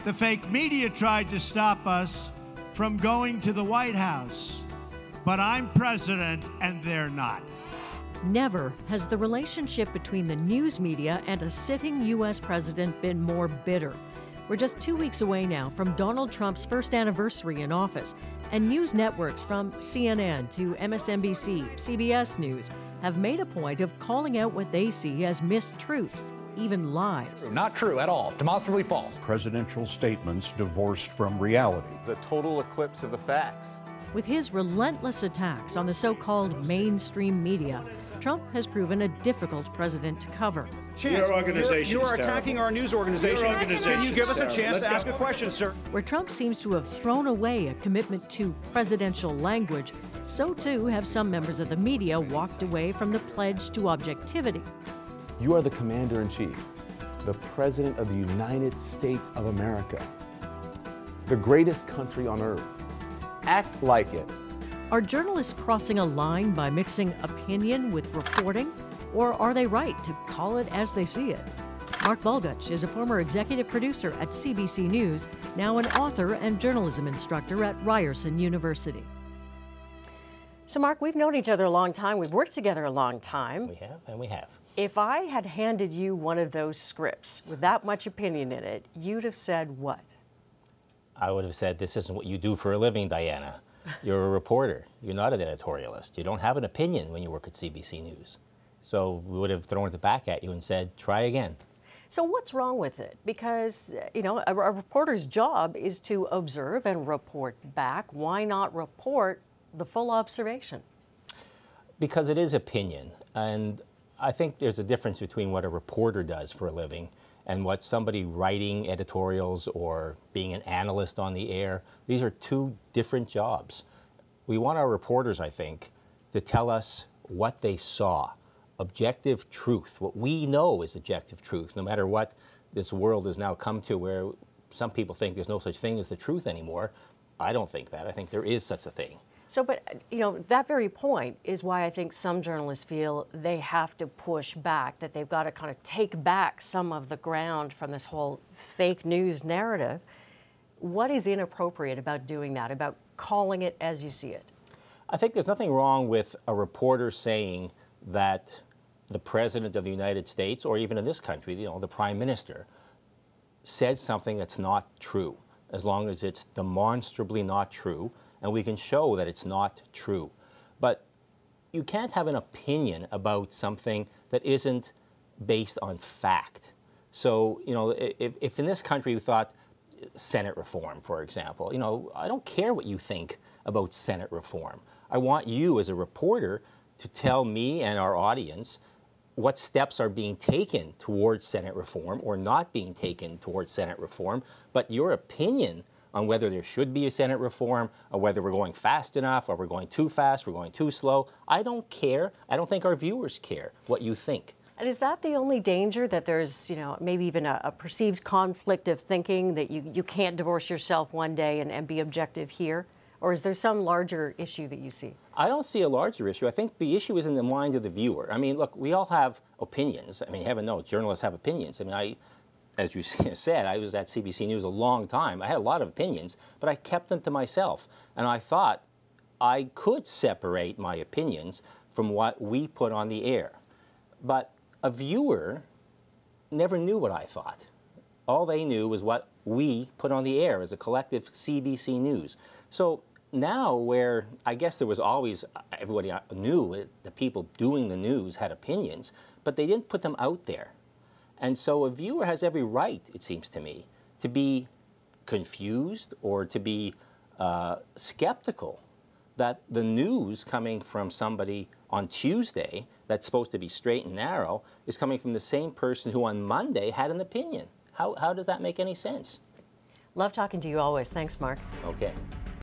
The fake media tried to stop us from going to the White House, but I'm president and they're not. Never has the relationship between the news media and a sitting U.S. president been more bitter. We're just 2 weeks away now from Donald Trump's first anniversary in office, and news networks from CNN to MSNBC, CBS News have made a point of calling out what they see as mistruths, even lies. Not true at all. Demonstrably false. Presidential statements divorced from reality. It's a total eclipse of the facts. With his relentless attacks on the so-called mainstream media, Trump has proven a difficult president to cover. Your organization You are attacking our news organization. Can you give us a chance to ask a question, sir? Where Trump seems to have thrown away a commitment to presidential language, so too have some members of the media walked away from the pledge to objectivity. You are the commander-in-chief, the president of the United States of America, the greatest country on earth. Act like it. Are journalists crossing a line by mixing opinion with reporting, or are they right to call it as they see it? Mark Bulgutch is a former executive producer at CBC News, now an author and journalism instructor at Ryerson University. So Mark, we've known each other a long time. We've worked together a long time. We have, and we have. If I had handed you one of those scripts with that much opinion in it, you'd have said what? I would have said, this isn't what you do for a living, Diana. You're a reporter. You're not an editorialist. You don't have an opinion when you work at CBC News. So we would have thrown it back at you and said, try again. So what's wrong with it? Because, you know, a reporter's job is to observe and report back. Why not report the full observation? Because it is opinion. And I think there's a difference between what a reporter does for a living and what somebody writing editorials or being an analyst on the air. These are two different jobs. We want our reporters, I think, to tell us what they saw, objective truth. What we know is objective truth, no matter what this world has now come to, where some people think there's no such thing as the truth anymore. I don't think that. I think there is such a thing. So, but, you know, that very point is why I think some journalists feel they have to push back, that they've got to kind of take back some of the ground from this whole fake news narrative. What is inappropriate about doing that, about calling it as you see it? I think there's nothing wrong with a reporter saying that the President of the United States, or even in this country, you know, the Prime Minister, said something that's not true, as long as it's demonstrably not true, and we can show that it's not true. But you can't have an opinion about something that isn't based on fact. So, you know, if in this country we thought Senate reform, for example, you know, I don't care what you think about Senate reform. I want you as a reporter to tell me and our audience what steps are being taken towards Senate reform or not being taken towards Senate reform, but your opinion on whether there should be a Senate reform, or whether we're going fast enough, or we're going too fast, we're going too slow. I don't care. I don't think our viewers care what you think. And is that the only danger, that there's, you know, maybe even a perceived conflict of thinking, that you can't divorce yourself one day and be objective here? Or is there some larger issue that you see? I don't see a larger issue. I think the issue is in the mind of the viewer. I mean, look, we all have opinions. I mean, heaven knows, journalists have opinions. I mean, as you said, I was at CBC News a long time. I had a lot of opinions, but I kept them to myself. And I thought I could separate my opinions from what we put on the air. But a viewer never knew what I thought. All they knew was what we put on the air as a collective CBC News. So now, where I guess there was always, everybody knew the people doing the news had opinions, but they didn't put them out there. And so a viewer has every right, it seems to me, to be confused or to be skeptical that the news coming from somebody on Tuesday that's supposed to be straight and narrow is coming from the same person who on Monday had an opinion. How does that make any sense? Love talking to you always. Thanks, Mark. Okay.